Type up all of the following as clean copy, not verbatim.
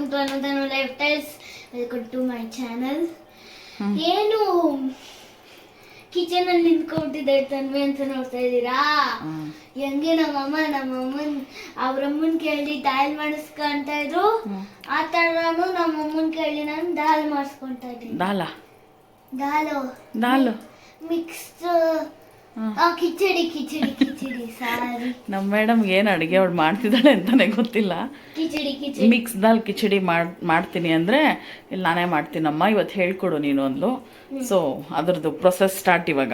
to another lifestyles. Welcome to my channel. ಏನು kitchen ಅಲ್ಲಿ ನಿಂತ್ಕೊಂಡಿದ್ದೆ ತನ್ವಿ ಅಂತ ನೋಡ್ತಾ ಇದ್ದೀರಾ? ಹೆಂಗೆ ನಮ್ಮಮ್ಮನ್ ಅವ್ರಮ್ಮನ್ ಕೇಳಿ ದಾಲ್ ಮಾಡಿಸ್ಕೊಂತ ಇದ್ರು, ಆ ತರನು ನಮ್ಮಮ್ಮನ್ ಕೇಳಿ ನಾನು ದಾಲ್ ಮಾಡಿಸ್ಕೊಂತ ಇದ್ದೀನಿ. ದಾಲು ಮಿಕ್ಸ್ ಕಿಚಡಿ ಸಾರಿ. ನಮ್ಮ ಮೇಡಮ್ ಏನು ಅಡುಗೆ ಅವಳು ಮಾಡ್ತಿದ್ದಾಳೆ ಅಂತಾನೆ ಗೊತ್ತಿಲ್ಲ. ಕಿಚಡಿ ಮಿಕ್ಸ್ ದಾಲ್ ಕಿಚಡಿ ಮಾಡ್ತೀನಿ ಅಂದರೆ ಇಲ್ಲಿ ನಾನೇ ಮಾಡ್ತೀನಮ್ಮ, ಇವತ್ತು ಹೇಳ್ಕೊಡು ನೀನು ಅಂದ್ಲು. ಸೊ ಅದ್ರದ್ದು ಪ್ರೊಸೆಸ್ ಸ್ಟಾರ್ಟ್ ಇವಾಗ.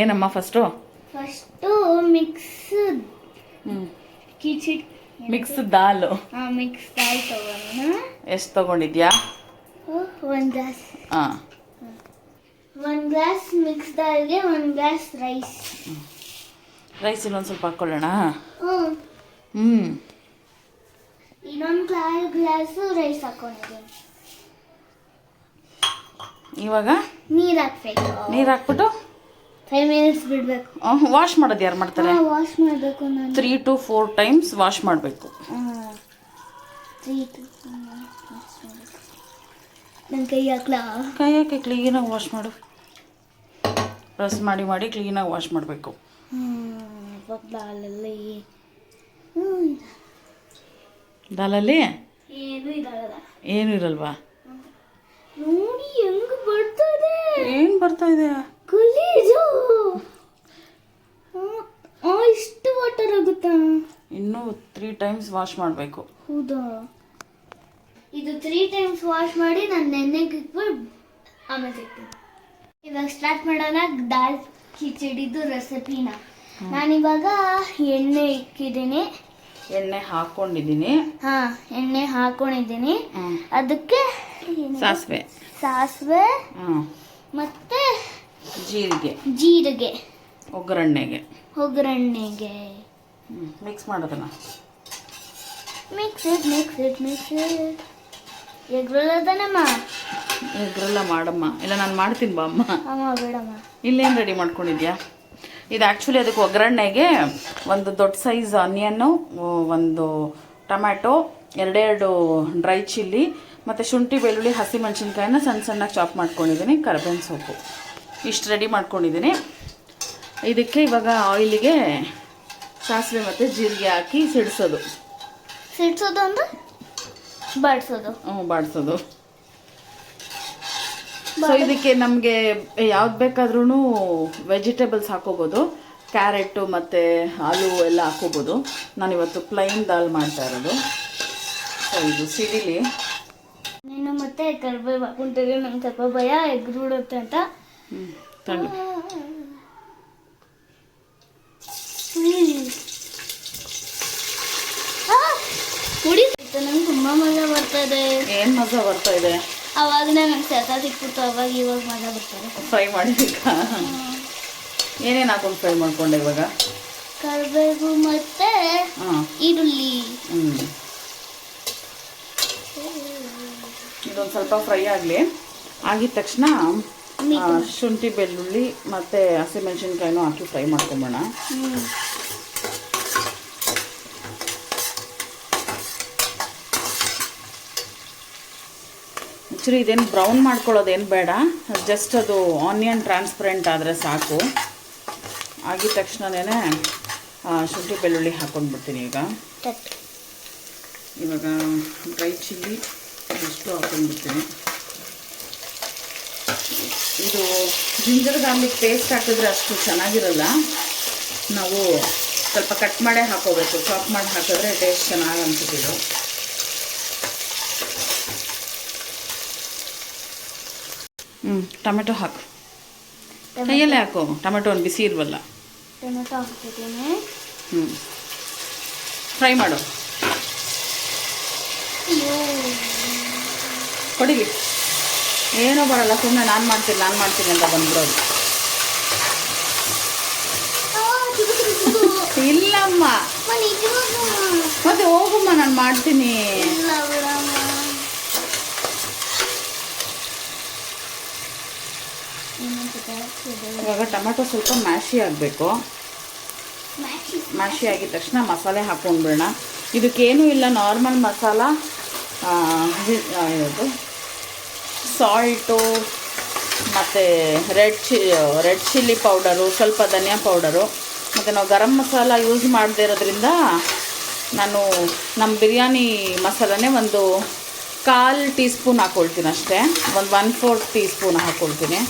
ಏನಮ್ಮ ಫಸ್ಟು ಮಿಕ್ಸ್ ಕಿಚಡಿ ಮಿಕ್ಸ್ ದಾಲ್ ತಗೋಣ. ಎಷ್ಟು ತಗೊಂಡಿದ್ಯಾ? ಒಂದು ಗ್ಲಾಸ್. ಹಾಂ, 1 ಗ್ಲಾಸ್ ಮಿಕ್ಸ್ ದಾಲ್ಗೆ 1 ಗ್ಲಾಸ್ ರೈಸ್. ರೈಸ್ ಇನ್ನೊಂದು ಸ್ವಲ್ಪ ಹಾಕ್ಕೊಳ್ಳೋಣ. ಇನ್ನೊಂದು ಗ್ಲಾಸ್ ರೈಸ್ ಹಾಕೊಂಡಿದ್ದೀನಿ. ಇವಾಗ ನೀರು ಹಾಕ್ಬೇಕು. ನೀರು ಹಾಕ್ಬಿಟ್ಟು 5 ಮಿನಿಟ್ಸ್ ಬಿಡಬೇಕು. ವಾಶ್ ಮಾಡೋದು ಯಾರು ಮಾಡ್ತಾರೆ? ವಾಶ್ ಮಾಡಬೇಕು. ನಾನು 3 to 4 ಟೈಮ್ಸ್ ವಾಶ್ ಮಾಡಬೇಕು. 3 to 4 ನನ್ನ ಕೈ ಹಾಕ್ಲಾ? ಕೈ ಹಾಕಿ ಕ್ಲೀನಾಗಿ ವಾಶ್ ಮಾಡು. ಪ್ರೆಸ್ ಮಾಡಿ ಕ್ಲೀನಾಗಿ ವಾಶ್ ಮಾಡಬೇಕು. ದಾಲಲ್ಲಿ ಏನು ಇರಲ್ವಾ? ನೋಡಿ ಹೆಂಗ್ ಬರ್ತದೆ. ಏನು ಬರ್ತಾ ಇದೆ? ಗಲೀಜು. ಇಷ್ಟು ವಾಟರ್ ಆಗುತ್ತಾ? ಇನ್ನೂ 3 ಟೈಮ್ಸ್ ವಾಶ್ ಮಾಡಬೇಕು. ಹೌದಾ? ಇದು 3 ಟೈಮ್ಸ್ ವಾಶ್ ಮಾಡಿ ನಾನು ನೆನ್ನೆಗೆ ಇಟ್ಬಿಟ್ಟು ಆಮೇಲೆ ಸಿಗ್ತೀನಿ. ಇವಾಗ ಸ್ಟಾರ್ಟ್ ಮಾಡೋಣ ದಾಲ್ ಕಿಚಡಿದು ರೆಸಿಪಿನ. ನಾನಿವಾಗ ಎಣ್ಣೆ ಇಕ್ಕಿದ್ದೀನಿ. ಎಣ್ಣೆ ಹಾಕೊಂಡಿದ್ದೀನಿ. ಎಣ್ಣೆ ಹಾಕೊಂಡಿದ್ದೀನಿ. ಅದಕ್ಕೆ ಸಾಸಿವೆ ಮತ್ತೆ ಜೀರಿಗೆ ಒಗ್ಗರಣೆಗೆ ಮಿಕ್ಸ್ ಮಾಡೋದನ್ನ. Mix it. ಎಗ್ರಲ್ಲದನಮ್ಮ? ಎಗ್ರೆಲ್ಲ ಮಾಡಮ್ಮ. ಇಲ್ಲ ನಾನು ಮಾಡ್ತೀನಿ ಬಾ ಅಮ್ಮ. ಬೇಡಮ್ಮ. ಇಲ್ಲೇನು ರೆಡಿ ಮಾಡ್ಕೊಂಡಿದ್ಯಾ? ಇದು ಆ್ಯಕ್ಚುಲಿ ಅದಕ್ಕೆ ಒಗ್ಗರಣೆಗೆ ಒಂದು ದೊಡ್ಡ ಸೈಜ್ ಆನಿಯನ್ನು, ಒಂದು ಟೊಮ್ಯಾಟೊ, 2 ಡ್ರೈ ಚಿಲ್ಲಿ ಮತ್ತು ಶುಂಠಿ ಬೆಳ್ಳುಳ್ಳಿ ಹಸಿಮೆಣಸಿನ್ಕಾಯಿನ ಸಣ್ಣಗೆ ಚಾಪ್ ಮಾಡ್ಕೊಂಡಿದ್ದೀನಿ, ಕರಿಬೇವಿನ ಸೊಪ್ಪು ಇಷ್ಟು ರೆಡಿ ಮಾಡ್ಕೊಂಡಿದ್ದೀನಿ. ಇದಕ್ಕೆ ಇವಾಗ ಆಯಿಲಿಗೆ ಸಾಸಿವೆ ಮತ್ತು ಜೀರಿಗೆ ಹಾಕಿ ಸಿಡಿಸೋದು ಅಂದ್ರೆ ಬಾಡಿಸೋದು. ಸೊ ಇದಕ್ಕೆ ನಮಗೆ ಯಾವ್ದು ಬೇಕಾದ್ರೂ ವೆಜಿಟೇಬಲ್ಸ್ ಹಾಕೋಬೋದು. ಕ್ಯಾರೆಟು ಮತ್ತು ಆಲೂ ಎಲ್ಲ ಹಾಕೋಬೋದು. ನಾನಿವತ್ತು ಪ್ಲೈನ್ ದಾಲ್ ಮಾಡ್ತಾ ಇರೋದು. ಸೊ ಇದು ಸಿಡಿಲಿ. ನೀನು ಮತ್ತೆ ಕರಿಬೇವು ಹಾಕೊಂತೀವಿ. ನಂಗೆ ಸ್ವಲ್ಪ ಭಯ ಎಗ್ರುಡುತ್ತೆ ಅಂತ. ತಳ್ಳು. ನಂಗೆ ತುಂಬ ಮಜಾ ಬರ್ತಾ ಇದೆ. ಏನು ಮಜಾ ಬರ್ತಾ ಇದೆ? ಅವಾಗ ನಂಗೆ ಸೆತ ಸಿಕ್ಬಿಟ್ಟು ಇವಾಗ ಮಜಾ ಬರ್ತಾರೆ. ಫ್ರೈ ಮಾಡಿದ್ದಕ್ಕ ಏನೇನು ಹಾಕೊಂಡು ಫ್ರೈ ಮಾಡ್ಕೊಂಡೆ? ಇವಾಗ ಕರಿಬೇವು ಮತ್ತೆ ಈರುಳ್ಳಿ. ಇದೊಂದು ಸ್ವಲ್ಪ ಫ್ರೈ ಆಗಲಿ. ಆಗಿದ ತಕ್ಷಣ ಶುಂಠಿ ಬೆಳ್ಳುಳ್ಳಿ ಮತ್ತು ಹಸಿಮೆಣಸಿನ್ಕಾಯಿನೂ ಹಾಕಿ ಫ್ರೈ ಮಾಡ್ಕೊಂಬೋಣ. ಆ್ಯಕ್ಚುಲಿ ಇದೇನು ಬ್ರೌನ್ ಮಾಡ್ಕೊಳ್ಳೋದೇನು ಬೇಡ, ಜಸ್ಟ್ ಅದು ಆನಿಯನ್ ಟ್ರಾನ್ಸ್ಪರೆಂಟ್ ಆದರೆ ಸಾಕು. ಆಗಿದ ತಕ್ಷಣವೇ ಶುಂಠಿ ಬೆಳ್ಳುಳ್ಳಿ ಹಾಕ್ಕೊಂಡ್ಬಿಡ್ತೀನಿ. ಇವಾಗ ಡ್ರೈ ಚಿಲ್ಲಿ ಅಷ್ಟು ಹಾಕ್ಕೊಂಡ್ಬಿಡ್ತೀನಿ. ಇದು ಜಿಂಜರ್ ಗಾರ್ಲಿಕ್ ಪೇಸ್ಟ್ ಹಾಕಿದ್ರೆ ಅಷ್ಟು ಚೆನ್ನಾಗಿರಲ್ಲ. ನಾವು ಸ್ವಲ್ಪ ಕಟ್ ಮಾಡೇ ಹಾಕೋಬೇಕು. ಚಾಪ್ ಮಾಡಿ ಹಾಕಿದ್ರೆ ಟೇಸ್ಟ್ ಚೆನ್ನಾಗಿ ಅನ್ಸುತ್ತಿದ್ದು. ಟೊಮೆಟೊ ಹಾಕು. ಕೈಯಲ್ಲೇ ಹಾಕು. ಟೊಮೆಟೊ ಒಂದು ಬಿಸಿ ಇಲ್ವಲ್ಲ. ಟೊಮೆಟೊ ಹಾಕ್ತಿದ್ದೀನಿ. ಫ್ರೈ ಮಾಡು. ಕೊಡಿಲಿ. ಏನೋ ಬರಲ್ಲ, ಸುಮ್ಮನೆ ನಾನು ಮಾಡ್ತೀನಿ ಅಂತ ಬಂದ್ಬಿಡೋದು. ಇಲ್ಲಮ್ಮ, ಮತ್ತೆ ಹೋಗಮ್ಮ, ನಾನು ಮಾಡ್ತೀನಿ. ಇವಾಗ ಟೊಮೆಟೊ ಸ್ವಲ್ಪ ಮ್ಯಾಶಿ ಆಗಬೇಕು. ಮ್ಯಾಶಿ ಆಗಿದ ತಕ್ಷಣ ಮಸಾಲೆ ಹಾಕ್ಕೊಂಡ್ಬಿಡೋಣ. ಇದಕ್ಕೇನೂ ಇಲ್ಲ, ನಾರ್ಮಲ್ ಮಸಾಲ ಇದು ಸಾಲ್ಟು ಮತ್ತು ರೆಡ್ ಚಿಲ್ಲಿ ಪೌಡರು, ಸ್ವಲ್ಪ ಧನಿಯಾ ಪೌಡರು, ಮತ್ತು ನಾವು ಗರಂ ಮಸಾಲ ಯೂಸ್ ಮಾಡದೇ ಇರೋದ್ರಿಂದ ನಾನು ನಮ್ಮ ಬಿರಿಯಾನಿ ಮಸಾಲನೇ ಒಂದು 1/4 ಟೀ ಸ್ಪೂನ್ ಹಾಕ್ಕೊಳ್ತೀನಿ ಅಷ್ಟೇ. ಒಂದು 1/4 ಟೀ ಸ್ಪೂನ್ ಹಾಕ್ಕೊಳ್ತೀನಿ.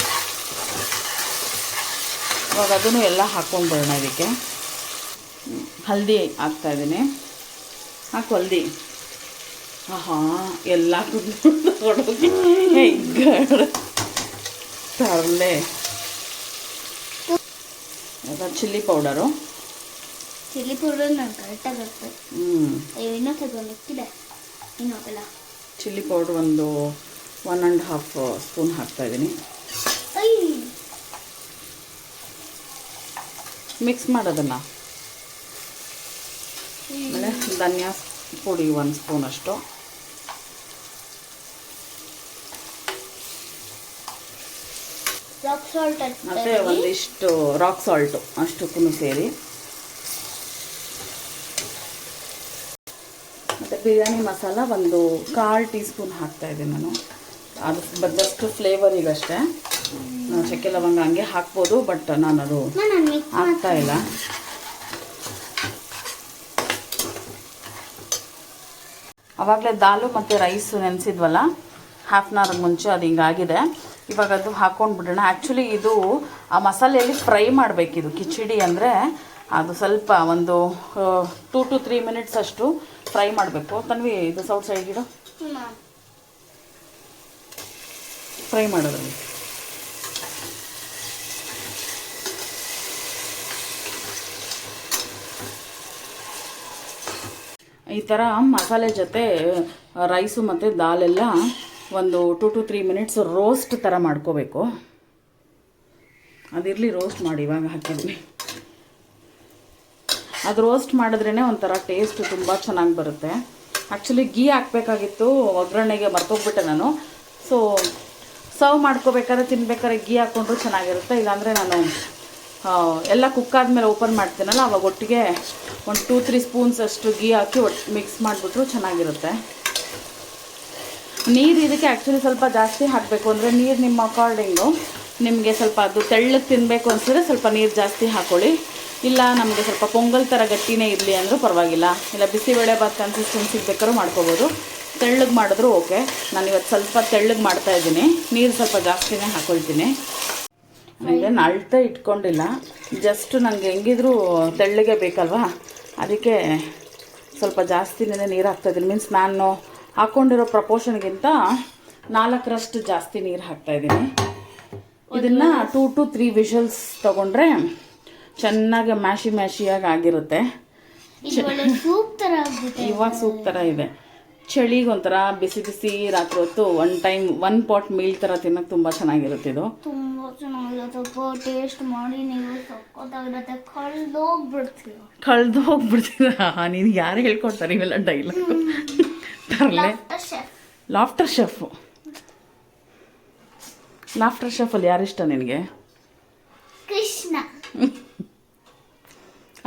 ಇವಾಗ ಅದನ್ನು ಎಲ್ಲ ಹಾಕ್ಕೊಂಡ್ಬಿಡೋಣ. ಇದಕ್ಕೆ ಹಲ್ದಿ ಹಾಕ್ತಾಯಿದ್ದೀನಿ. ಹಾಕು ಹಲ್ದಿ. ಆಹಾ, ಎಲ್ಲ ತಗೊಂಡೋಗಿ ತರಲೆ. ಇವಾಗ ಚಿಲ್ಲಿ ಪೌಡರು ನಾನು ಕರೆಕ್ಟಾಗಿ ಆಗ್ತದೆ. ಇನ್ನೂ ತಗೊಳ್ಳಿಕ್ಕಿದೆ. ಇನ್ನೊಬ್ಬಲ್ಲ ಚಿಲ್ಲಿ ಪೌಡ್ರ್ ಒಂದು 1.5 ಸ್ಪೂನ್ ಹಾಕ್ತಾಯಿದ್ದೀನಿ. ಮಿಕ್ಸ್ ಮಾಡೋದನ್ನು. ಆಮೇಲೆ ಧನಿಯಾ ಪುಡಿ 1 ಸ್ಪೂನ್ ಅಷ್ಟು. ರಾಕ್ ಸಾಲ್ಟ್ ಮತ್ತು ಒಂದಿಷ್ಟು ರಾಕ್ ಸಾಲ್ಟು ಅಷ್ಟಕ್ಕೂ ಸೇರಿ. ಮತ್ತು ಬಿರಿಯಾನಿ ಮಸಾಲ ಒಂದು 1/4 ಟೀ ಸ್ಪೂನ್ ಹಾಕ್ತಾಯಿದ್ದೀನಿ ನಾನು. ಅದು ಜಸ್ಟ್ ಫ್ಲೇವರಿಗಷ್ಟೇ. ನಾವು ಚಕ್ಕೆ ಲವಂಗ ಹಂಗೆ ಹಾಕ್ಬೋದು, ಬಟ್ ನಾನು ಅದು ಹಾಕ್ತಾಯಿಲ್ಲ. ಆವಾಗಲೇ ದಾಲು ಮತ್ತು ರೈಸು ನೆನೆಸಿದ್ವಲ್ಲ ಹಾಫ್ ಆನ್ ಅವರ್ ಮುಂಚೆ, ಅದು ಹಿಂಗಾಗಿದೆ. ಇವಾಗ ಅದು ಹಾಕ್ಕೊಂಡು ಬಿಡೋಣ. ಆ್ಯಕ್ಚುಲಿ ಇದು ಆ ಮಸಾಲೆಯಲ್ಲಿ ಫ್ರೈ ಮಾಡಬೇಕಿದು ಕಿಚಡಿ ಅಂದರೆ. ಅದು ಸ್ವಲ್ಪ ಒಂದು 2 to 3 ಮಿನಿಟ್ಸ್ ಅಷ್ಟು ಫ್ರೈ ಮಾಡಬೇಕು. ತನ್ವಿ ಇದು ಸೌಟ್ ಸೈಡ್ ಫ್ರೈ ಮಾಡೋದ್ರಲ್ಲಿ. ಈ ಥರ ಮಸಾಲೆ ಜೊತೆ ರೈಸು ಮತ್ತು ದಾಲೆಲ್ಲ ಒಂದು 2 to 3 ಮಿನಿಟ್ಸ್ ರೋಸ್ಟ್ ಥರ ಮಾಡ್ಕೋಬೇಕು. ಅದಿರಲಿ, ರೋಸ್ಟ್ ಮಾಡಿ ಇವಾಗ ಹಾಕಿದ್ದೀನಿ. ಅದು ರೋಸ್ಟ್ ಮಾಡಿದ್ರೇ ಒಂಥರ ಟೇಸ್ಟ್ ತುಂಬ ಚೆನ್ನಾಗಿ ಬರುತ್ತೆ. ಆ್ಯಕ್ಚುಲಿ ಗೀ ಹಾಕಬೇಕಾಗಿತ್ತು, ಒಗ್ಗರಣೆಗೆ ಮರ್ತೋಗ್ಬಿಟ್ಟೆ ನಾನು. ಸೊ ಸರ್ವ್ ಮಾಡ್ಕೋಬೇಕಾದ್ರೆ ತಿನ್ಬೇಕಾದ್ರೆ ಗೀ ಹಾಕ್ಕೊಂಡ್ರು ಚೆನ್ನಾಗಿರುತ್ತೆ. ಇಲ್ಲಾಂದರೆ ನಾನು ಎಲ್ಲ ಕುಕ್ಕಾದ್ಮೇಲೆ ಓಪನ್ ಮಾಡ್ತೀನಲ್ಲ, ಅವಾಗ ಒಟ್ಟಿಗೆ ಒಂದು 2-3 ಸ್ಪೂನ್ಸ್ ಅಷ್ಟು ಗೀ ಹಾಕಿ ಮಿಕ್ಸ್ ಮಾಡಿಬಿಟ್ರು ಚೆನ್ನಾಗಿರುತ್ತೆ. ನೀರು ಇದಕ್ಕೆ ಆ್ಯಕ್ಚುಲಿ ಸ್ವಲ್ಪ ಜಾಸ್ತಿ ಹಾಕಬೇಕು. ಅಂದರೆ ನೀರು ನಿಮ್ಮ ಅಕಾರ್ಡಿಂಗು, ನಿಮಗೆ ಸ್ವಲ್ಪ ಅದು ತೆಳ್ಳಗೆ ತಿನ್ನಬೇಕು ಅನಿಸಿದ್ರೆ ಸ್ವಲ್ಪ ನೀರು ಜಾಸ್ತಿ ಹಾಕ್ಕೊಳ್ಳಿ. ಇಲ್ಲ ನಮಗೆ ಸ್ವಲ್ಪ ಪೊಂಗಲ್ ಥರ ಗಟ್ಟಿನೇ ಇರಲಿ ಅಂದರೂ ಪರವಾಗಿಲ್ಲ. ಇಲ್ಲ ಬಿಸಿಬೇಳೆ ಬಾತ್ ಕನ್ಸಿಸ್ಟೆನ್ಸಿಗೆ ಬೇಕಾದ್ರೂ ಮಾಡ್ಕೋಬೋದು. ತೆಳ್ಳಗೆ ಮಾಡಿದ್ರು ಓಕೆ. ನಾನು ಇವತ್ತು ಸ್ವಲ್ಪ ತೆಳ್ಳಗೆ ಮಾಡ್ತಾಯಿದ್ದೀನಿ. ನೀರು ಸ್ವಲ್ಪ ಜಾಸ್ತಿನೇ ಹಾಕ್ಕೊಳ್ತೀನಿ. ನನಗೆ ಅಳ್ತಾ ಇಟ್ಕೊಂಡಿಲ್ಲ, ಜಸ್ಟ್ ನನಗೆ ಹೆಂಗಿದ್ರು ತೆಳ್ಳಗೆ ಬೇಕಲ್ವಾ, ಅದಕ್ಕೆ ಸ್ವಲ್ಪ ಜಾಸ್ತಿನೇ ನೀರು ಹಾಕ್ತಾಯಿದ್ದೀನಿ. ಮೀನ್ಸ್ ನಾನು ಹಾಕ್ಕೊಂಡಿರೋ ಪ್ರಪೋರ್ಷನ್ಗಿಂತ 4ರಷ್ಟು ಜಾಸ್ತಿ ನೀರು ಹಾಕ್ತಾಯಿದ್ದೀನಿ. ಇದನ್ನು 2 to 3 ವಿಷಲ್ಸ್ ತೊಗೊಂಡ್ರೆ ಚೆನ್ನಾಗಿ ಮ್ಯಾಶಿಯಾಗಿ ಆಗಿರುತ್ತೆ. ಇವಾಗ ಸೂಪ್ ಥರ ಇದೆ. ಚಳಿಗೆ ಒಂಥರ ಬಿಸಿ ಬಿಸಿ ರಾತ್ರಿ ಹೊತ್ತು ಒನ್ ಪಾಟ್ ಮೀಲ್ ಥರ ತಿನ್ನೋಕೆ ತುಂಬ ಚೆನ್ನಾಗಿರುತ್ತೆ. ಇದು ತುಂಬ ಚೆನ್ನಾಗಿರುತ್ತೆ. ಟೇಸ್ಟ್ ಮಾಡಿ ನೀವು ಸಕ್ಕತ್ತಾಗಿರುತ್ತೆ. ಕಳೆದೋಗ್ಬಿಡ್ತೀರಾ? ನೀನು ಯಾರು ಹೇಳ್ಕೊಡ್ತಾರೆ ಇವೆಲ್ಲ ಡೈಲಾಗ್? ತರಲೆ. ಲಾಫ್ಟರ್ ಶೆಫಲ್ಲಿ ಯಾರಿಷ್ಟ ನಿನಗೆ? ಕೃಷ್ಣ.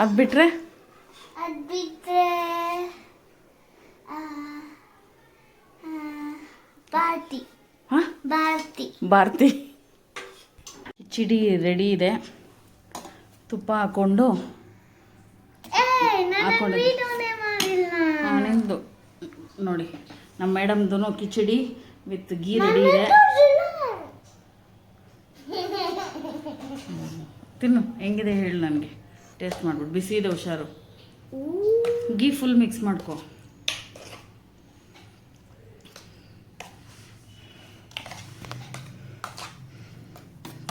ಅದು ಬಿಟ್ರೆ ಭಾರತಿ. ಕಿಚಡಿ ರೆಡಿ ಇದೆ. ತುಪ್ಪ ಹಾಕ್ಕೊಂಡು ನಿಂದು ನೋಡಿ, ನಮ್ಮ ಮೇಡಮ್ದು ಕಿಚಡಿ ವಿತ್ ಗೀ ರೆಡಿ ಇದೆ. ತಿನ್ನು, ಹೆಂಗಿದೆ ಹೇಳು ನನಗೆ. ಟೇಸ್ಟ್ ಮಾಡ್ಬಿಟ್ಟು ಬಿಸಿ ಇದೆ, ಹುಷಾರು. ಗೀ ಫುಲ್ ಮಿಕ್ಸ್ ಮಾಡ್ಕೊ.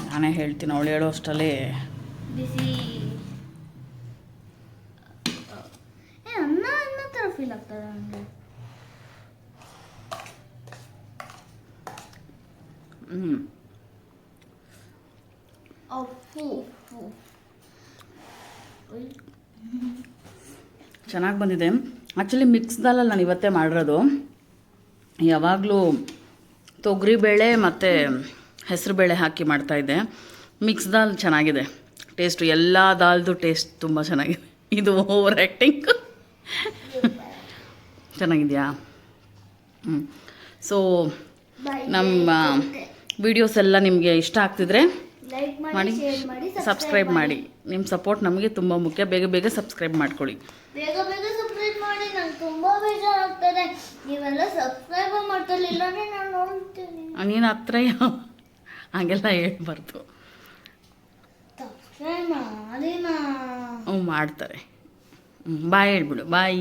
ನಾನೇ ಹೇಳ್ತೀನಿ, ಅವಳು ಹೇಳೋ ಅಷ್ಟಲ್ಲೇ ಬಿಸಿ ಅನ್ನ ಥರ ಫೀಲ್ ಆಗ್ತದೆ ನನಗೆ. ಚೆನ್ನಾಗಿ ಬಂದಿದೆ. ಆ್ಯಕ್ಚುಲಿ ಮಿಕ್ಸ್ ದಾಲಲ್ಲಿ ನಾನು ಇವತ್ತೇ ಮಾಡಿರೋದು. ಯಾವಾಗಲೂ ತೊಗರಿಬೇಳೆ ಮತ್ತು ಹೆಸರುಬೇಳೆ ಹಾಕಿ ಮಾಡ್ತಾಯಿದ್ದೆ. ಮಿಕ್ಸ್ ದಾಲ್ ಚೆನ್ನಾಗಿದೆ ಟೇಸ್ಟು. ಎಲ್ಲ ದಾಲ್ದು ಟೇಸ್ಟ್ ತುಂಬ ಚೆನ್ನಾಗಿದೆ. ಇದು ಓವರ್ ಆ್ಯಕ್ಟಿಂಗ್. ಚೆನ್ನಾಗಿದೆಯಾ? ಸೊ ನಮ್ಮ ವಿಡಿಯೋಸ್ ಎಲ್ಲ ನಿಮಗೆ ಇಷ್ಟ ಆಗ್ತಿದ್ರೆ ಲೈಕ್ ಮಾಡಿ ಮಾಡಿ ಶೇರ್ ಮಾಡಿ ಸಬ್ಸ್ಕ್ರೈಬ್ ಮಾಡಿ. ನಿಮ್ಮ ಸಪೋರ್ಟ್ ನಮಗೆ ತುಂಬ ಮುಖ್ಯ. ಬೇಗ ಬೇಗ ಸಬ್ಸ್ಕ್ರೈಬ್ ಮಾಡ್ಕೊಳ್ಳಿ. ಬೇಗ ಬೇಗ ಸಬ್ಸ್ಕ್ರೈಬ್ ಮಾಡಿ. ನಂಗೆ ತುಂಬಾ ಬೇಜಾರಾಗ್ತದೆ, ನೀವೆಲ್ಲ ಸಬ್ಸ್ಕ್ರೈಬ್ ಮಾಡ್ತಿರ್ಲಿಲ್ಲ ಅಂದ್ರೆ ನಾನು ನೋಡ್ತೀನಿ. ನೀನು ಹತ್ರ ಹಾಗೆಲ್ಲ ಹೇಳ್ಬಾರ್ದು. ಸಬ್ಸ್ಕ್ರೈಬ್ ಮಾಡಿನಾ? ಮಾಡ್ತಾರೆ. ಬಾಯ್ ಹೇಳ್ಬಿಡು. ಬಾಯ್.